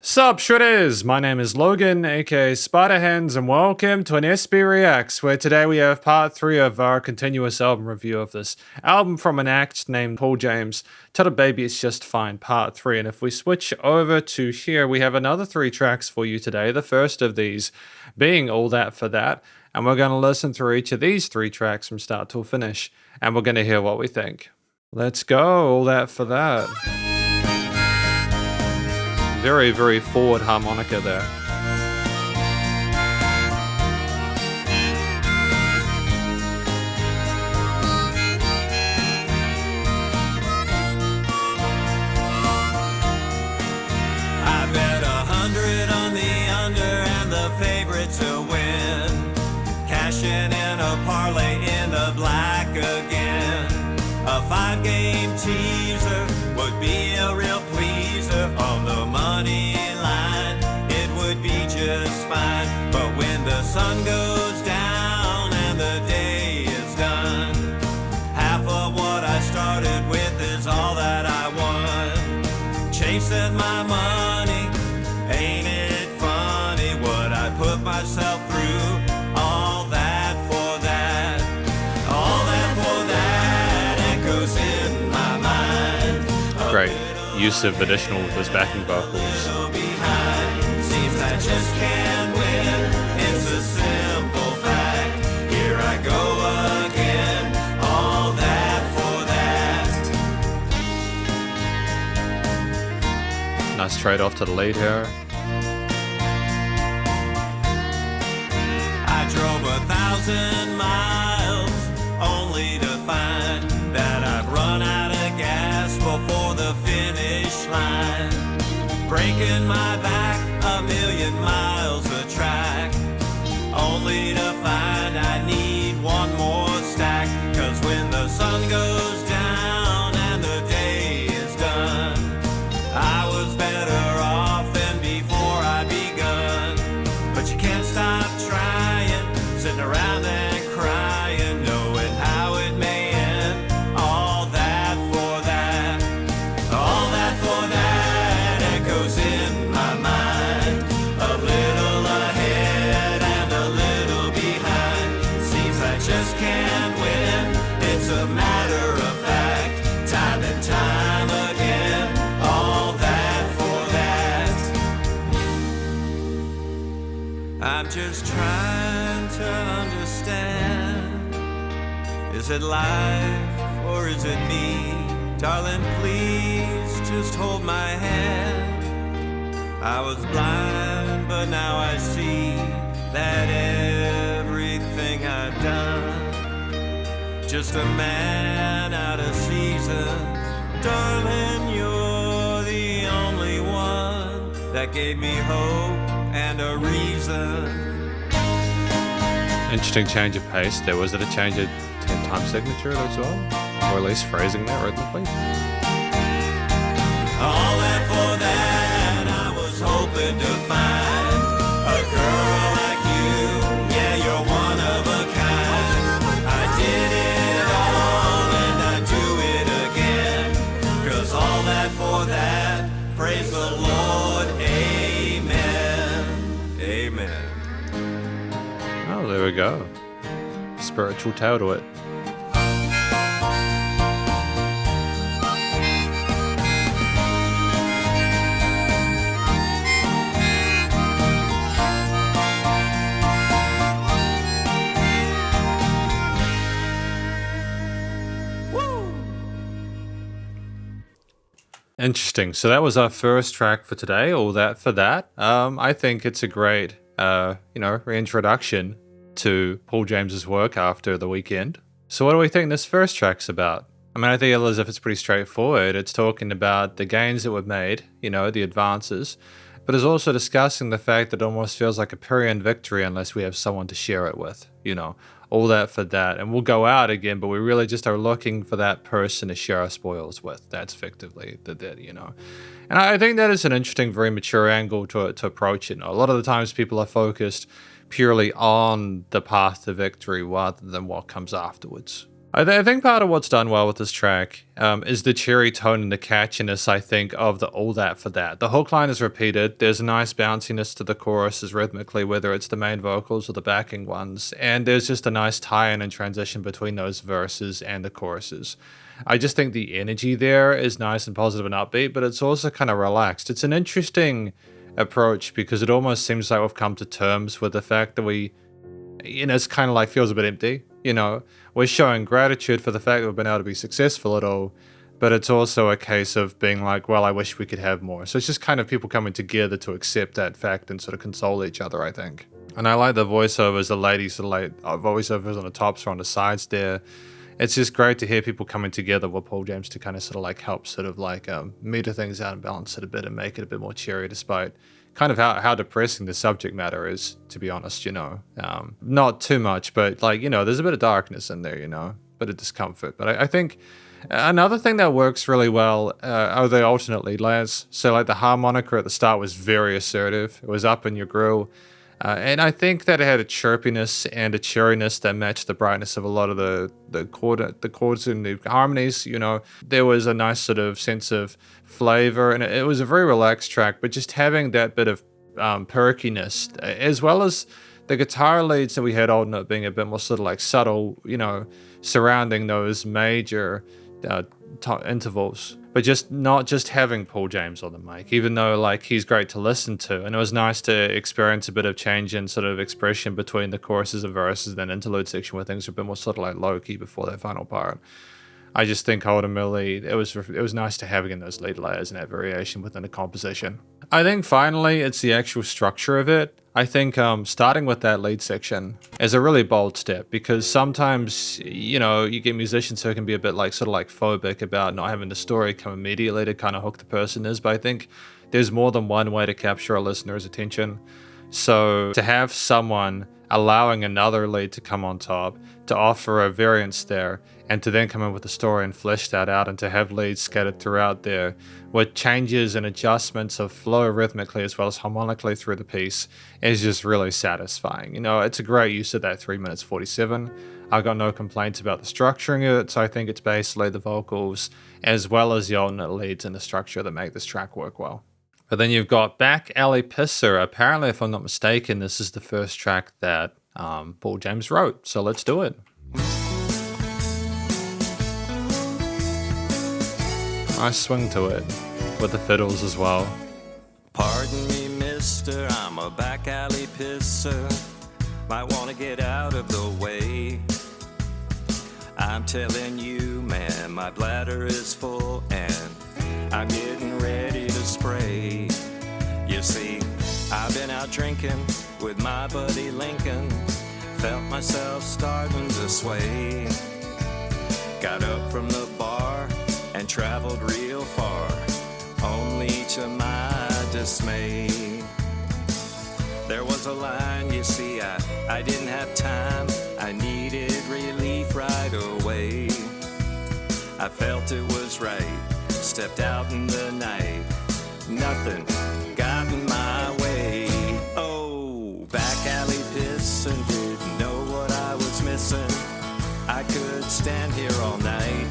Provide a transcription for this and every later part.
Sup Shredders, my name is Logan, aka Spiderhands, and welcome to an SB Reacts, where today we have part 3 of our continuous album review of this album from an act named Paul James. Tell a Baby It's Just Fine, part 3, and if we switch over to here, we have another 3 tracks for you today, the first of these being All That For That, and we're going to listen through each of these 3 tracks from start to finish, and we're going to hear what we think. Let's go, All That For That. Very, very forward harmonica there. I bet 100 on the under and the favorite to win. Cashing in a parlay in the black again. A 5-game teaser would be a real pleaser on the money line. It would be just fine. But when the sun goes down and the day is done, half of what I started with is all that I want. Chasing my money, ain't it funny what I put myself through? All that for that, all that for that echoes in my mind. Great use of additional with his backing vocals. Seems I just can't win. It's a simple fact. Here I go again. All that for that. Nice trade off to the lead here. I drove 1,000 miles only to find that I've run out of gas before the finish line. Breaking my back 1,000,000 miles of track, only to find I need one more stack. 'Cause when the sun goes down and the day is done, I was better off than before I begun. But you can't stop trying, sitting around and crying, knowing how it may end. All that for that, all that for that echoes in my mind. A little ahead and a little behind. Seems I just can't win. It's a matter of fact, time and time again. All that for that. I'm just trying to understand. Is it life or is it me? Darling, please just hold my hand. I was blind, but now I see that everything I've done, just a man out of season. Darling, you're the only one that gave me hope and a reason. Interesting change of pace. There was it a change of time signature as well, or at least phrasing there rhythmically. All that for that, I was hoping to find a girl like you. Yeah, you're one of a kind. I did it all and I do it again. 'Cause all that for that, praise the Lord, amen, amen. Oh, there we go. Spiritual tail to it. Interesting. So that was our first track for today, All That For That. I think it's a great, reintroduction to Paul James's work after the weekend. So what do we think this first track's about? I mean, I think as if it's pretty straightforward. It's talking about the gains that were made, the advances, but it's also discussing the fact that it almost feels like a Pyrrhian victory unless we have someone to share it with, all that for that. And we'll go out again, but we really just are looking for that person to share our spoils with. That's effectively the And I think that is an interesting, very mature angle to approach it. A lot of the times people are focused purely on the path to victory rather than what comes afterwards. I think part of what's done well with this track is the cheery tone and the catchiness, I think, of the all that for that. The hook line is repeated. There's a nice bounciness to the choruses rhythmically, whether it's the main vocals or the backing ones. And there's just a nice tie-in and transition between those verses and the choruses. I just think the energy there is nice and positive and upbeat, but it's also kind of relaxed. It's an interesting approach because it almost seems like we've come to terms with the fact that it's kind of like feels a bit empty. We're showing gratitude for the fact that we've been able to be successful at all, but it's also a case of being like, well, I wish we could have more. So it's just kind of people coming together to accept that fact and sort of console each other, I think. And I like the voiceovers, the ladies, sort of like voiceovers on the tops or on the sides there. It's just great to hear people coming together with Paul James to kind of sort of like help sort of like meter things out and balance it a bit and make it a bit more cheery despite kind of how depressing the subject matter is, to be honest, not too much, but like, there's a bit of darkness in there, bit of discomfort. But I think another thing that works really well are the alternate lead layers. So like the harmonica at the start was very assertive. It was up in your grill. And I think that it had a chirpiness and a cheeriness that matched the brightness of a lot of the chords and the harmonies. There was a nice sort of sense of flavor, and it was a very relaxed track. But just having that bit of perkiness, as well as the guitar leads that we had alternate being a bit more sort of like subtle, surrounding those major intervals. But just not just having Paul James on the mic, even though like he's great to listen to. And it was nice to experience a bit of change in sort of expression between the choruses and verses and then interlude section where things were a bit more sort of like low key before that final part. I just think ultimately it was nice to have again those lead layers and that variation within the composition. I think finally it's the actual structure of it. I think starting with that lead section is a really bold step because sometimes, you get musicians who can be a bit like sort of like phobic about not having the story come immediately to kind of hook the person is, but I think there's more than one way to capture a listener's attention. So to have someone allowing another lead to come on top, to offer a variance there, and to then come in with the story and flesh that out, and to have leads scattered throughout there with changes and adjustments of flow rhythmically as well as harmonically through the piece is just really satisfying. It's a great use of that 3 minutes 47. I got no complaints about the structuring of it, so I think it's basically the vocals as well as the alternate leads and the structure that make this track work well. But then you've got Back Alley Pisser. Apparently, if I'm not mistaken, this is the first track that Paul James wrote. So let's do it. Nice swing to it with the fiddles as well. Pardon me, mister, I'm a back alley pisser. Might want to get out of the way. I'm telling you, man, my bladder is full and I'm getting ready to spray. You see, I've been out drinking with my buddy Lincoln. Felt myself starting to sway. Got up from the bar and traveled real far, only to my dismay. There was a line, you see, I didn't have time. I needed relief right away. I felt it was right, stepped out in the night. Nothing got in my way. Oh, back alley pissing, didn't know what I was missing. I could stand here all night,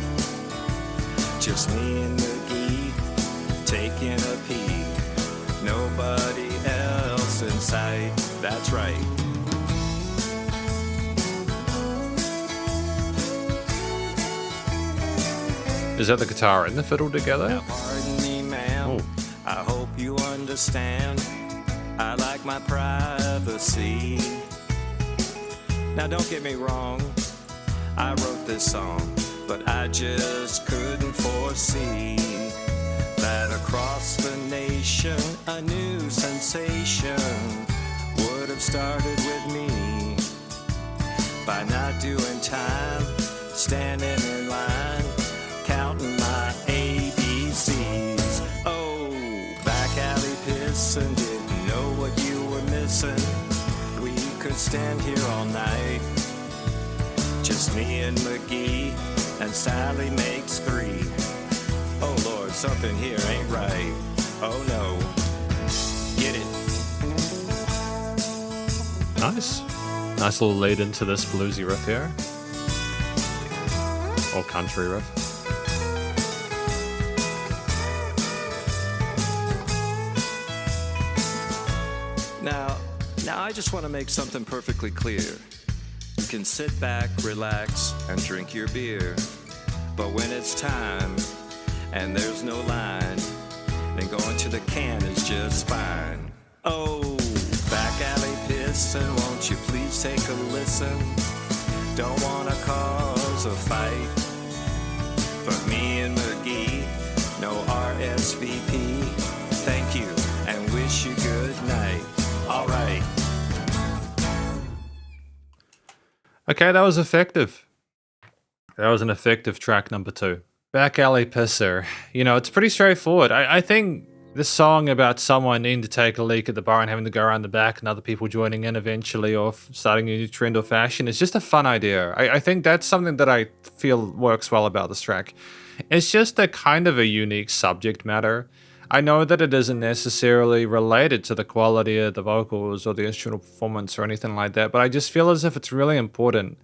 just me and McGee taking a peek. Nobody else in sight, that's right. Is that the guitar and the fiddle together? Now, pardon me, ma'am, I hope you understand. I like my privacy. Now, don't get me wrong, I wrote this song, but I just couldn't foresee that across the nation a new sensation would have started with me. By not doing time, standing in line, counting my ABCs. Oh, back alley pissing, didn't know what you were missing. We could stand here all night, just me and McGee, and Sally makes 3. Oh Lord, something here ain't right. Oh no, get it. Nice little lead into this bluesy riff here. or country riff. Now I just want to make something perfectly clear. You can sit back, relax, and drink your beer. But when it's time, and there's no line, then going to the can is just fine. Oh, back alley pissin', won't you please take a listen? Don't want to cause a fight, but me and McGee, no RSVP. Thank you, and wish you good night. All right. Okay, that was effective. That was an effective track number 2. Back Alley Pisser. You know, it's pretty straightforward. I think this song about someone needing to take a leak at the bar and having to go around the back and other people joining in eventually or starting a new trend or fashion is just a fun idea. I think that's something that I feel works well about this track. It's just a kind of a unique subject matter. I know that it isn't necessarily related to the quality of the vocals or the instrumental performance or anything like that, but I just feel as if it's really important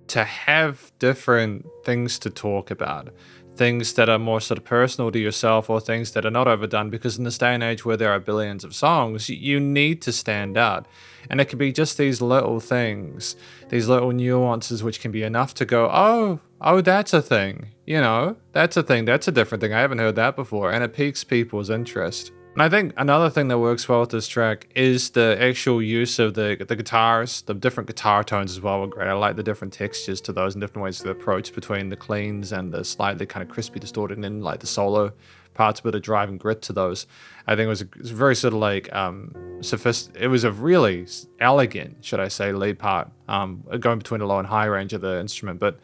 to have different things to talk about. Things that are more sort of personal to yourself or things that are not overdone, because in this day and age where there are billions of songs, you need to stand out. And it can be just these little things, these little nuances which can be enough to go, oh, that's a thing. You know, that's a thing. That's a different thing. I haven't heard that before. And it piques people's interest. And I think another thing that works well with this track is the actual use of the guitars. The different guitar tones as well were great. I like the different textures to those and different ways to approach between the cleans and the slightly kind of crispy distorted and then like the solo parts, a bit of drive and grit to those. I think it was a very sort of like it was a really elegant, should I say, lead part, going between the low and high range of the instrument. But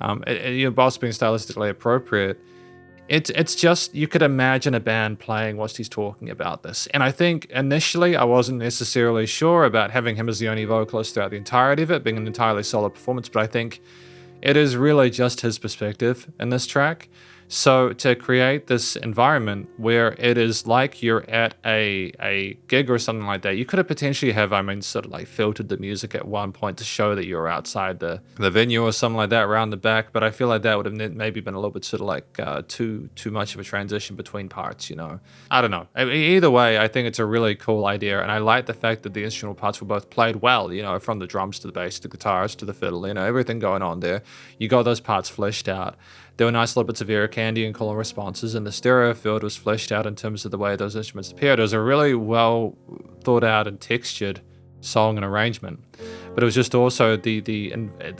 whilst being stylistically appropriate, it's just, you could imagine a band playing whilst he's talking about this. And I think initially I wasn't necessarily sure about having him as the only vocalist throughout the entirety of it, being an entirely solo performance, but I think it is really just his perspective in this track. So to create this environment where it is like you're at a gig or something like that, you could have potentially sort of like filtered the music at one point to show that you're outside the venue or something like that around the back. But I feel like that would have maybe been a little bit sort of like too much of a transition between parts, you know. I don't know. Either way, I think it's a really cool idea. And I like the fact that the instrumental parts were both played well, you know, from the drums to the bass to the guitars to the fiddle, you know, everything going on there. You got those parts fleshed out. There were nice little bits of ear candy and call and responses, and the stereo field was fleshed out in terms of the way those instruments appeared. It was a really well thought out and textured song and arrangement. But it was just also the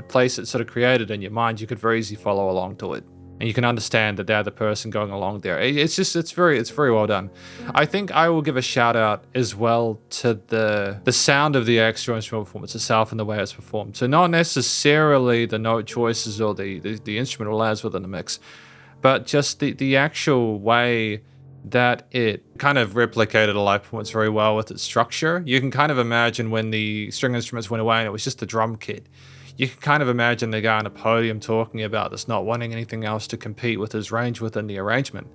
place it sort of created in your mind. You could very easily follow along to it. And you can understand that they're the person going along there. It's very well done. I think I will give a shout out as well to the sound of the extra instrumental performance itself and the way it's performed. So not necessarily the note choices or the instrumental layers within the mix, but just the actual way that it kind of replicated a live performance very well with its structure. You can kind of imagine when the string instruments went away and it was just a drum kit. You can kind of imagine the guy on a podium talking about this, not wanting anything else to compete with his range within the arrangement.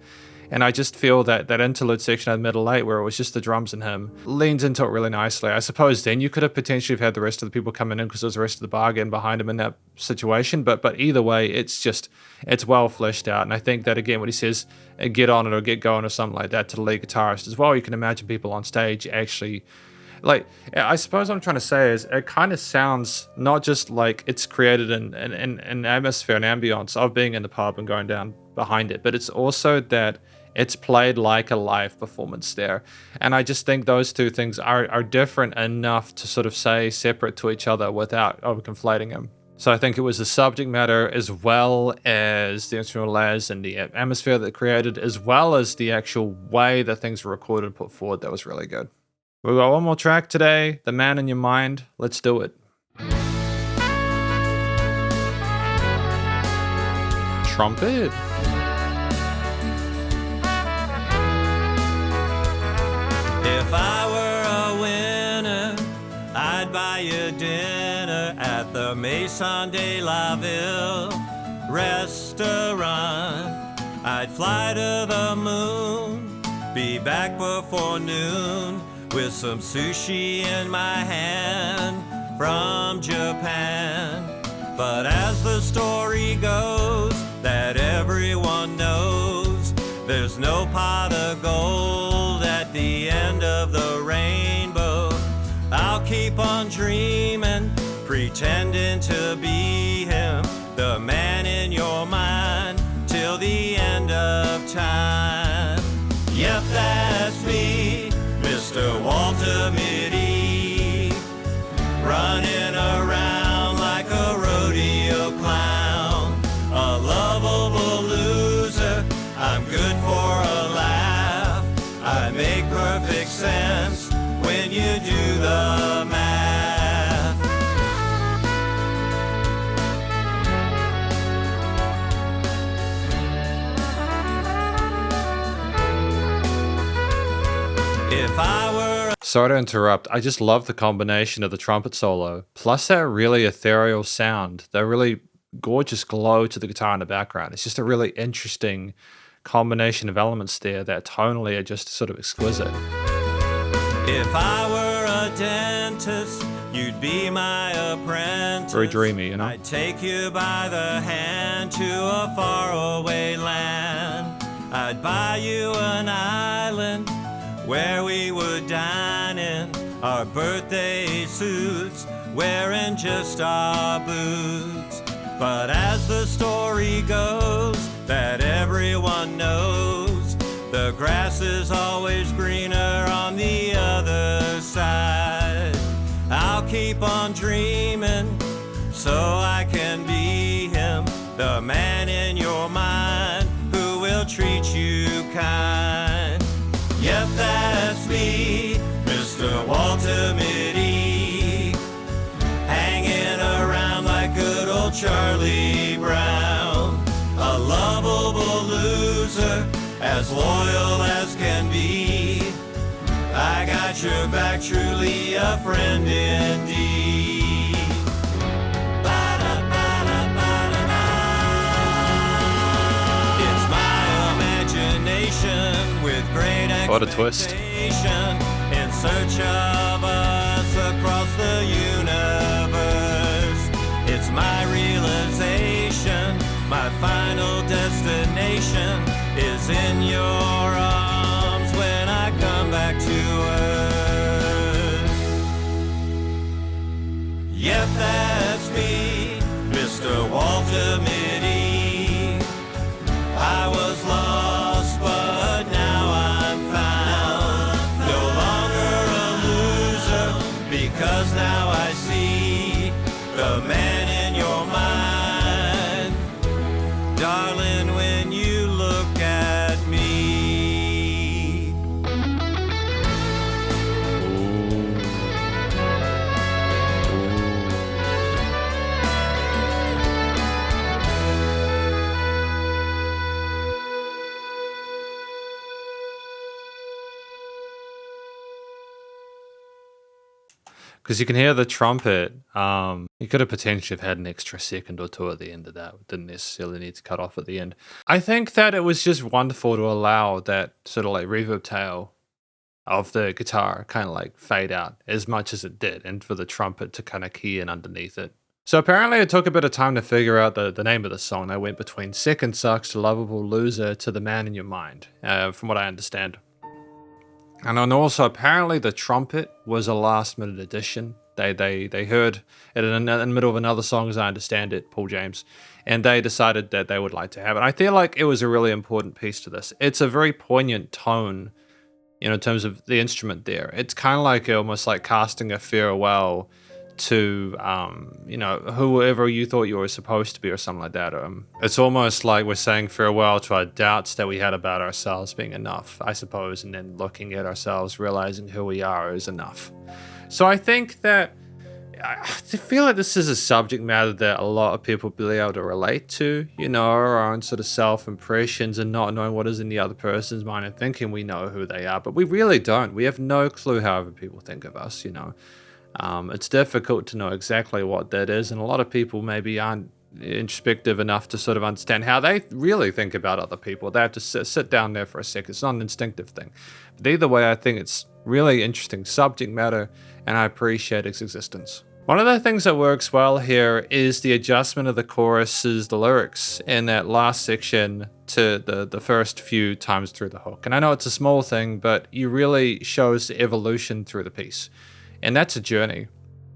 And I just feel that interlude section at middle 8 where it was just the drums and him leans into it really nicely. I suppose then you could have potentially had the rest of the people coming in because there's the rest of the bar getting behind him in that situation. But either way, it's well fleshed out. And I think that, again, when he says get on it or get going or something like that to the lead guitarist as well, you can imagine people on stage actually... Like, I suppose what I'm trying to say is it kind of sounds not just like it's created an atmosphere, an ambience of being in the pub and going down behind it, but it's also that it's played like a live performance there. And I just think those two things are different enough to sort of say separate to each other without over-conflating them. So I think it was the subject matter as well as the instrumental layers and the atmosphere that it created, as well as the actual way that things were recorded and put forward that was really good. We've got one more track today, The Man in Your Mind. Let's do it. Trumpet. If I were a winner, I'd buy you dinner at the Maison de la Ville restaurant. I'd fly to the moon, be back before noon, with some sushi in my hand from Japan. But as the story goes, that everyone knows. There's no pot of gold at the end of the rainbow. I'll keep on dreaming, pretending to be him, the man in your mind, till the end of time. Yep, that's me, Mr. Walter Mitty, running around like a rodeo clown, a lovable loser. I'm good for a laugh. I make perfect sense when you do the math. If I were Sorry to interrupt. I just love the combination of the trumpet solo, plus that really ethereal sound, that really gorgeous glow to the guitar in the background. It's just a really interesting combination of elements there that tonally are just sort of exquisite. If I were a dentist, you'd be my apprentice. Very dreamy, you know? I'd take you by the hand to a faraway land. I'd buy you an island where we would dine in our birthday suits, wearing just our boots. But as the story goes, that everyone knows, the grass is always greener on the other side. I'll keep on dreaming so I can be him, the man in your mind who will treat you kind. Yep, that's me, Mr. Walter Mitty, hanging around like good old Charlie Brown, a lovable loser, as loyal as can be. I got your back, truly a friend indeed. It's my imagination with great What a twist. expectation, in search of us across the universe. It's my realization, my final destination is in your arms when I come back to earth. Yep, that's me, Mr. Walter Mitty. I was lost, but now I'm found. No longer a loser, because now I see the man in your mind. Darling, when you look at me. Because you can hear the trumpet. You could have potentially have had an extra second or two at the end of that. Didn't necessarily need to cut off at the end. I think that it was just wonderful to allow that sort of like reverb tail of the guitar kind of like fade out as much as it did, and for the trumpet to kind of key in underneath it. So apparently it took a bit of time to figure out the name of the song. They went between Second Sucks to Lovable Loser to The Man in Your Mind, from what I understand. And then also, apparently, the trumpet was a last-minute addition. They heard it in the middle of another song, as I understand it, Paul James, and they decided that they would like to have it. I feel like it was a really important piece to this. It's a very poignant tone, you know, in terms of the instrument there. It's kind of like almost like casting a farewell to, you know, whoever you thought you were supposed to be or something like that. It's almost like we're saying farewell to our doubts that we had about ourselves being enough, I suppose, and then looking at ourselves, realizing who we are is enough. So I think that I feel like this is a subject matter that a lot of people will be able to relate to, you know, our own sort of self-impressions and not knowing what is in the other person's mind and thinking we know who they are, but we really don't. We have no clue how other people think of us, you know. It's difficult to know exactly what that is, and a lot of people maybe aren't introspective enough to sort of understand how they really think about other people. They have to sit down there for a second. It's not an instinctive thing. But either way, I think it's really interesting subject matter, and I appreciate its existence. One of the things that works well here is the adjustment of the choruses, the lyrics in that last section to the first few times through the hook. And I know it's a small thing, but it really shows the evolution through the piece. And that's a journey.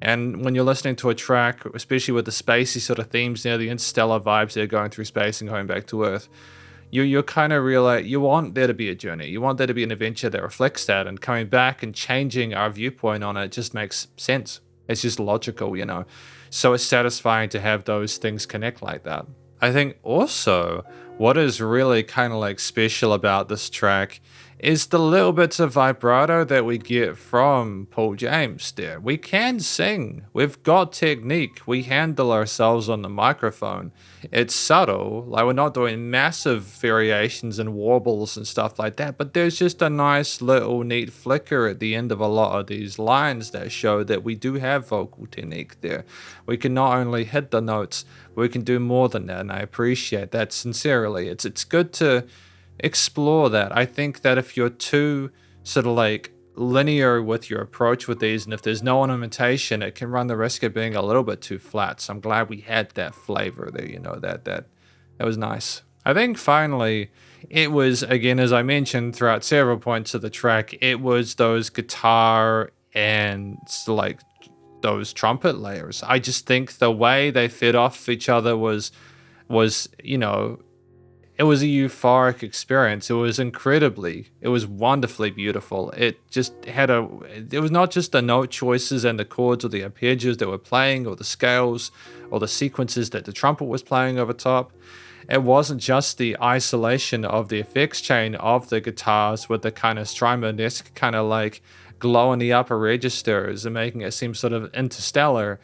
And when you're listening to a track, especially with the spacey sort of themes there, the interstellar vibes there going through space and going back to Earth, you're kind of realize you want there to be a journey. You want there to be an adventure that reflects that, and coming back and changing our viewpoint on it just makes sense. It's just logical, you know. So it's satisfying to have those things connect like that. I think also what is really kind of like special about this track is the little bits of vibrato that we get from Paul James there. We can sing. We've got technique. We handle ourselves on the microphone. It's subtle. Like, we're not doing massive variations and warbles and stuff like that, but there's just a nice little neat flicker at the end of a lot of these lines that show that we do have vocal technique there. We can not only hit the notes, we can do more than that, and I appreciate that sincerely. It's good to explore that. I think that if you're too sort of like linear with your approach with these, and if there's no ornamentation, it can run the risk of being a little bit too flat. So I'm glad we had that flavor there, you know, that was nice. I think finally it was, again, as I mentioned throughout several points of the track, it was those guitar and like those trumpet layers. I just think the way they fed off each other was, you know, it was a euphoric experience. It was wonderfully beautiful. It was not just the note choices and the chords or the arpeggios that were playing or the scales or the sequences that the trumpet was playing over top. It wasn't just the isolation of the effects chain of the guitars with the kind of Strymon-esque kind of like glow in the upper registers and making it seem sort of interstellar.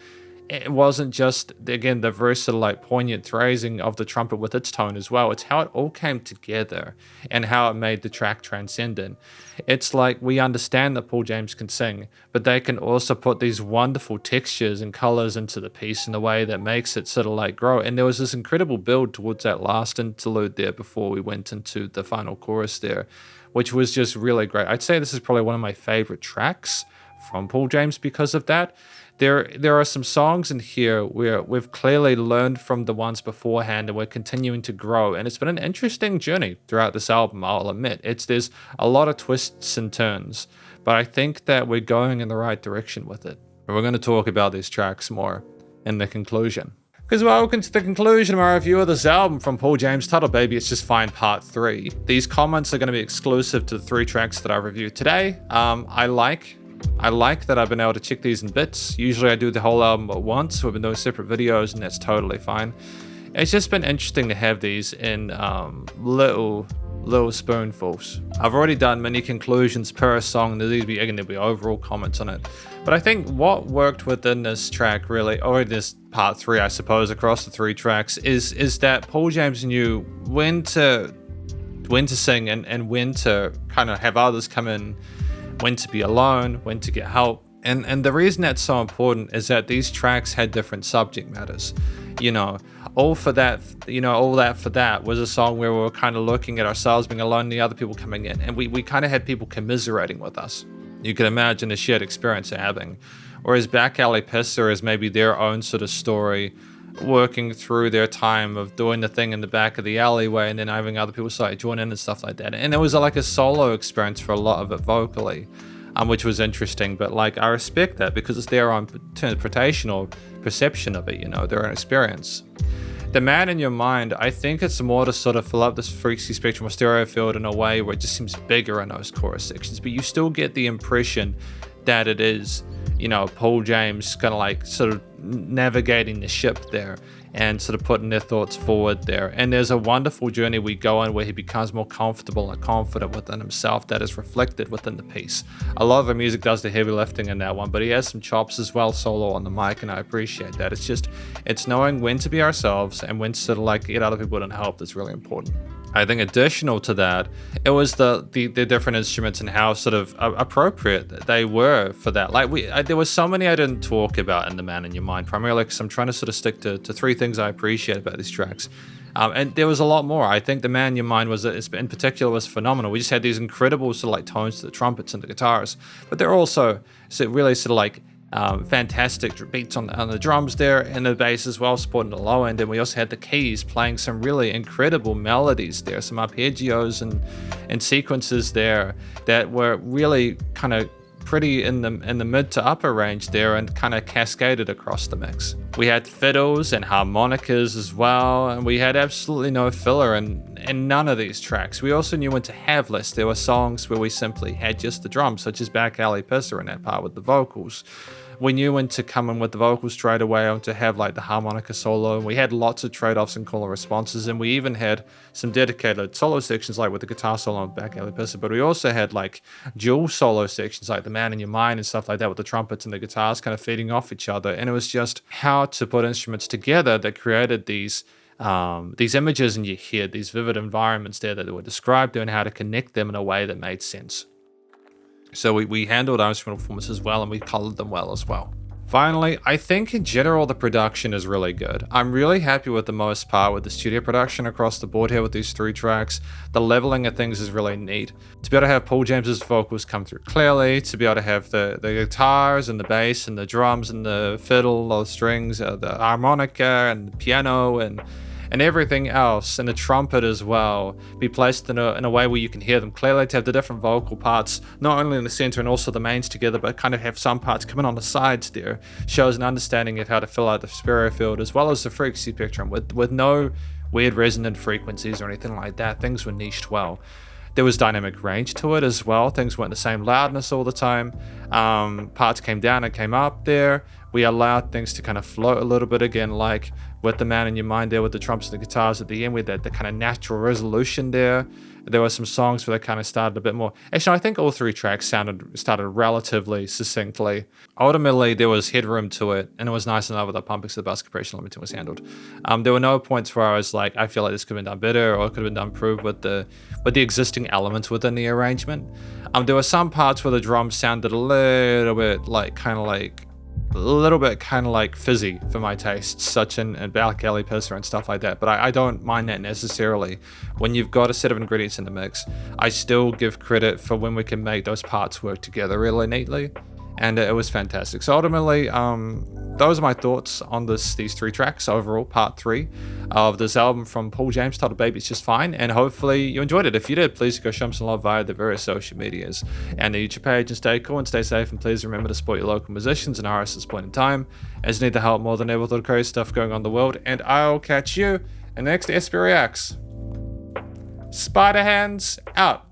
It wasn't just, again, the versatile, like, poignant phrasing of the trumpet with its tone as well. It's how it all came together and how it made the track transcendent. It's like we understand that Paul James can sing, but they can also put these wonderful textures and colors into the piece in a way that makes it sort of like grow. And there was this incredible build towards that last interlude there before we went into the final chorus there, which was just really great. I'd say this is probably one of my favorite tracks from Paul James because of that. There are some songs in here where we've clearly learned from the ones beforehand and we're continuing to grow. And it's been an interesting journey throughout this album, I'll admit. There's a lot of twists and turns, but I think that we're going in the right direction with it. And we're going to talk about these tracks more in the conclusion. Because welcome to the conclusion of our review of this album from Paul James, titled Baby It's Just Fine Part 3. These comments are going to be exclusive to the 3 tracks that I reviewed today. I like that I've been able to check these in bits. Usually I do the whole album at once. We've been doing separate videos, and that's totally fine. It's just been interesting to have these in little spoonfuls. I've already done many conclusions per song. There'll be overall comments on it. But I think what worked within this track really, or this part 3, I suppose, across the 3 tracks, is that Paul James knew when to sing and when to kind of have others come in, when to be alone, when to get help. And the reason that's so important is that these tracks had different subject matters. You know, all that for that was a song where we were kind of looking at ourselves being alone and the other people coming in. And we kind of had people commiserating with us. You can imagine the shared experience they're having. Whereas Back Alley Pisser is maybe their own sort of story, working through their time of doing the thing in the back of the alleyway and then having other people start join in and stuff like that. And it was like a solo experience for a lot of it vocally, which was interesting. But like, I respect that because it's their own interpretation or perception of it, you know, their own experience. The Man in Your Mind, I think it's more to sort of fill up this frequency spectrum or stereo field in a way where it just seems bigger in those chorus sections, but you still get the impression that it is, you know, Paul James kind of like sort of navigating the ship there and sort of putting their thoughts forward there. And there's a wonderful journey we go on where he becomes more comfortable and confident within himself that is reflected within the piece. A lot of the music does the heavy lifting in that one, but he has some chops as well solo on the mic, and I appreciate that. It's knowing when to be ourselves and when to sort of like get other people in help that's really important. I think additional to that, it was the different instruments and how sort of appropriate they were for that. Like there was so many I didn't talk about in The Man in Your Mind, primarily because I'm trying to sort of stick to 3 things I appreciate about these tracks. And there was a lot more. I think The Man in Your Mind in particular was phenomenal. We just had these incredible sort of like tones to the trumpets and the guitars, but they're also really sort of like Fantastic beats on the drums there, and the bass as well, supporting the low end. And we also had the keys playing some really incredible melodies there, some arpeggios and sequences there that were really kind of pretty in the mid to upper range there, and kind of cascaded across the mix. We had fiddles and harmonicas as well, and we had absolutely no filler in none of these tracks. We also knew when to have less. There were songs where we simply had just the drums, such as Back Alley Pisser in that part with the vocals. We knew when to come in with the vocals straight away and to have like the harmonica solo. And we had lots of trade-offs and cooler responses, and we even had some dedicated solo sections like with the guitar solo on Back Alley Pisser, but we also had like dual solo sections like The Man in Your Mind and stuff like that with the trumpets and the guitars kind of feeding off each other. And it was just how to put instruments together that created these images in your head, these vivid environments there that were described there, and how to connect them in a way that made sense. So we handled our instrumental performances well, and we colored them well as well. Finally, I think in general the production is really good. I'm really happy with the most part with the studio production across the board here with these 3 tracks. The leveling of things is really neat. To be able to have Paul James's vocals come through clearly, to be able to have the guitars and the bass and the drums and the fiddle, the strings, the harmonica and the piano and everything else, and the trumpet as well, be placed in a way where you can hear them clearly, to have the different vocal parts, not only in the center and also the mains together, but kind of have some parts coming on the sides there, shows an understanding of how to fill out the stereo field as well as the frequency spectrum with no weird resonant frequencies or anything like that. Things were niched well. There was dynamic range to it as well. Things weren't the same loudness all the time. Parts came down and came up there. We allowed things to kind of float a little bit again, like with The Man in Your Mind there with the trumpets and the guitars at the end, with the kind of natural resolution there. There were some songs where they kind of started a bit more. Actually, I think all 3 tracks started relatively succinctly. Ultimately, there was headroom to it, and it was nice enough with the pumping so the bus compression limiting was handled. There were no points where I was like, I feel like this could have been done better, or it could have been done improved with the existing elements within the arrangement. There were some parts where the drums sounded a little bit fizzy for my taste, such in Back Alley Pisser and stuff like that, but I don't mind that necessarily. When you've got a set of ingredients in the mix, I still give credit for when we can make those parts work together really neatly, and it was fantastic. So ultimately, those are my thoughts on these 3 tracks overall, part 3 of this album from Paul James titled Baby It's Just Fine, and hopefully you enjoyed it. If you did, please go show him some love via the various social medias and the YouTube page, and stay cool and stay safe, and please remember to support your local musicians and artists at this point in time, as you need the help more than ever with all the crazy stuff going on in the world. And I'll catch you in the next SP Reacts. Spiderhands out.